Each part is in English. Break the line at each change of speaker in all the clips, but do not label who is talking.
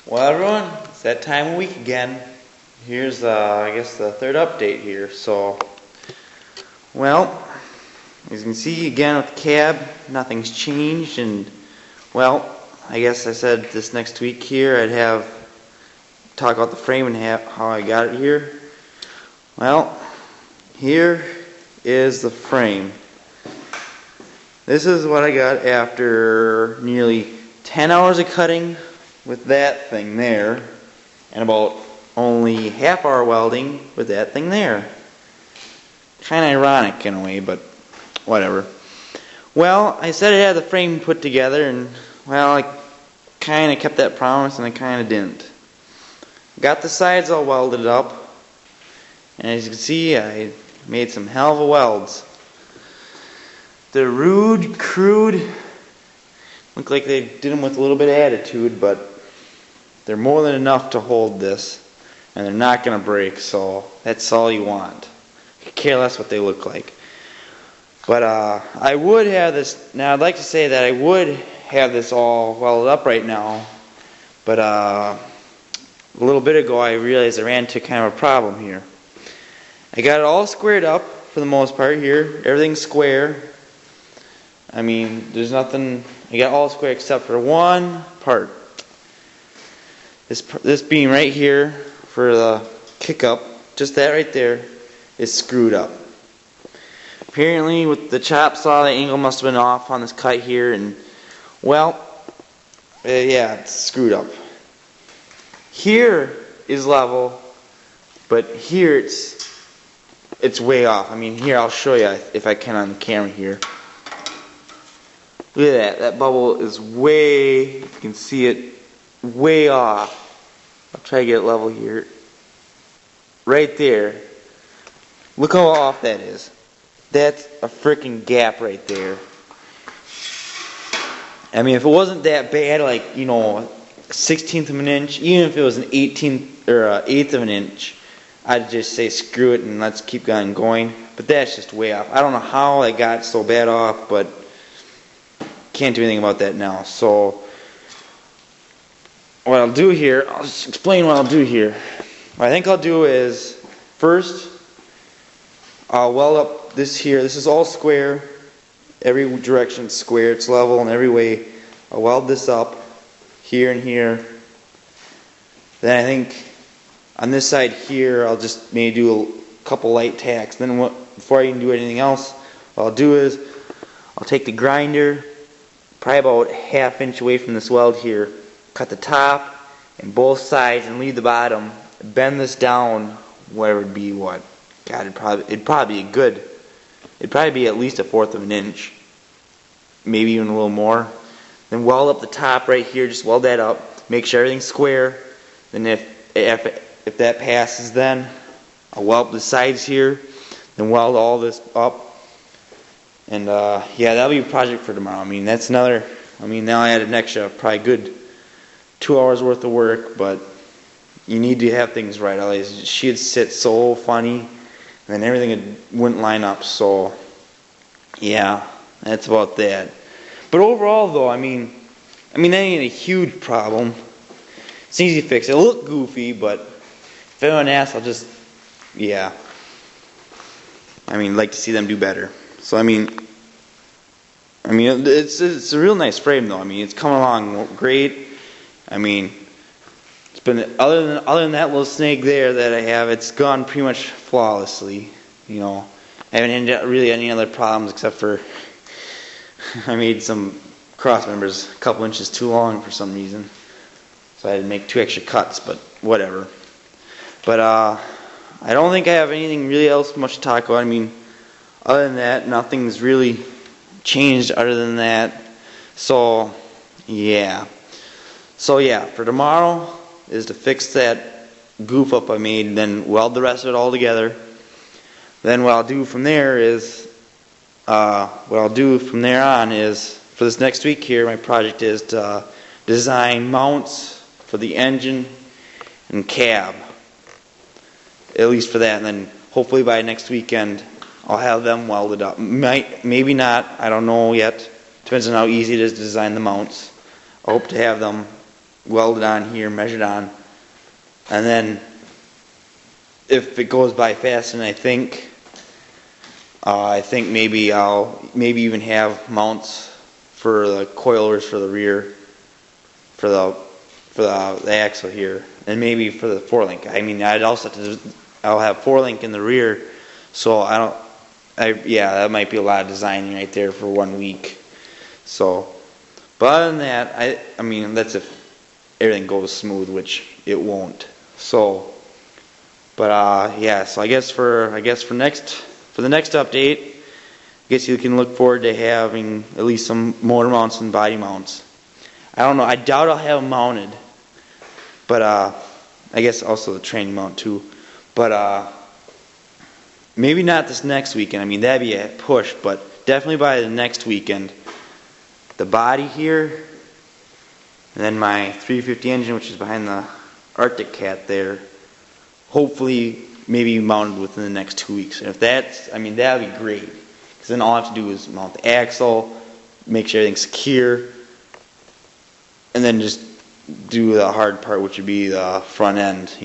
Well, everyone, it's that time of week again. Here's, I guess, the third update here. Well, as you can see again with the cab, nothing's changed, and well, I guess I said this next week here I'd talk about the frame and how I got it here. Well, here is the frame. This is what I got after nearly 10 hours of cutting with that thing there, and about only half hour welding with that thing there. Kind of ironic in a way, but whatever. Well, I said I had the frame put together, and well, I kind of kept that promise, and I kind of didn't. Got the sides all welded up, and as you can see, I made some hell of a welds. They're rude, crude, look like they did them with a little bit of attitude, but they're more than enough to hold this, and they're not going to break, so that's all you want. I could care less what they look like. But I would have this, now I'd like to say that I would have this all welded up right now, but a little bit ago I realized I ran into kind of a problem here. I got it all squared up for the most part here, everything's square. I mean, there's nothing, I got all square except for one part. This beam right here for the kick up, just that right there, is screwed up. Apparently with the chop saw, the angle must have been off on this cut here, and well, yeah, it's screwed up. Here is level, but here it's way off. I mean, here I'll show you if I can on the camera here. Look at that bubble is way, you can see it, way off. I'll try to get it level here. Right there. Look how off that is. That's a freaking gap right there. I mean, if it wasn't that bad, like, you know, a 1/16 of an inch, even if it was an 18th or an eighth of an inch, I'd just say screw it and let's keep on going. But that's just way off. I don't know how I got so bad off, but can't do anything about that now. So what I'll do here, I'll just explain what I'll do here. What I think I'll do is, first, I'll weld up this here. This is all square. Every direction is square. It's level in every way. I'll weld this up here and here. Then I think on this side here, I'll just maybe do a couple light tacks. Then before I even do anything else, what I'll do is I'll take the grinder, probably about ½ inch away from this weld here, cut the top and both sides and leave the bottom, bend this down where it would be what? God, it'd probably be at least 1/4 of an inch, maybe even a little more. Then weld up the top right here, just weld that up, make sure everything's square. Then if that passes, then I'll weld up the sides here, then weld all this up. And yeah, that'll be a project for tomorrow. I mean, now I added an extra, probably good 2 hours worth of work, but you need to have things right. Otherwise, she'd sit so funny, and then everything wouldn't line up. So, yeah, that's about that. But overall, though, I mean, that ain't a huge problem. It's easy to fix. It'll look goofy, but if anyone asks, I'll just, yeah. I'd like to see them do better. So, it's a real nice frame, though. It's coming along great. It's been, other than that little snag there that I have, it's gone pretty much flawlessly. You know, I haven't had really any other problems except for I made some cross members a couple inches too long for some reason, so I had to make 2 extra cuts. But whatever. But I don't think I have anything really else much to talk about. Other than that, nothing's really changed other than that. So yeah, for tomorrow is to fix that goof up I made, and then weld the rest of it all together. Then what I'll do from there on is for this next week here, my project is to design mounts for the engine and cab, at least for that, and then hopefully by next weekend I'll have them welded up. Maybe not, I don't know yet. Depends on how easy it is to design the mounts. I hope to have them welded on here, measured on, and then if it goes by fast, and I think maybe I'll even have mounts for the coilers for the rear, for the axle here, and maybe for the 4-link. I mean, I'll have 4-link in the rear, so that might be a lot of designing right there for 1 week. So, but other than that, I mean, that's if everything goes smooth, which it won't. So, but yeah, so I guess for the next update, I guess you can look forward to having at least some motor mounts and body mounts. I don't know, I doubt I'll have them mounted, but I guess also the training mount too. But maybe not this next weekend. I mean, that'd be a push, but definitely by the next weekend. The body here, and then my 350 engine, which is behind the Arctic Cat there, hopefully maybe mounted within the next 2 weeks. And if that's, I mean, that would be great, because then all I have to do is mount the axle, make sure everything's secure, and then just do the hard part, which would be the front end,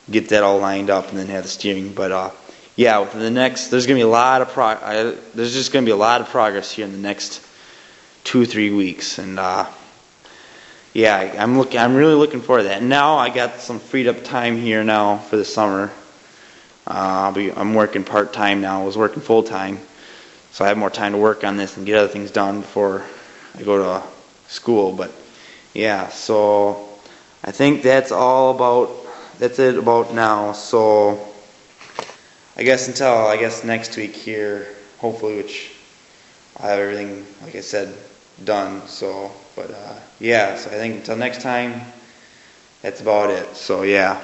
get that all lined up, and then have the steering. But yeah, within the next, there's going to be a lot of there's just going to be a lot of progress here in the next 2-3 weeks, and yeah, I'm really looking forward to that. And now I got some freed up time here now for the summer. I'm working part-time now. I was working full-time, so I have more time to work on this and get other things done before I go to school. But yeah, so I think that's it about now. So I guess until next week here, hopefully, which I have everything, like I said, done. So, but yeah, so I think until next time, that's about it. So yeah.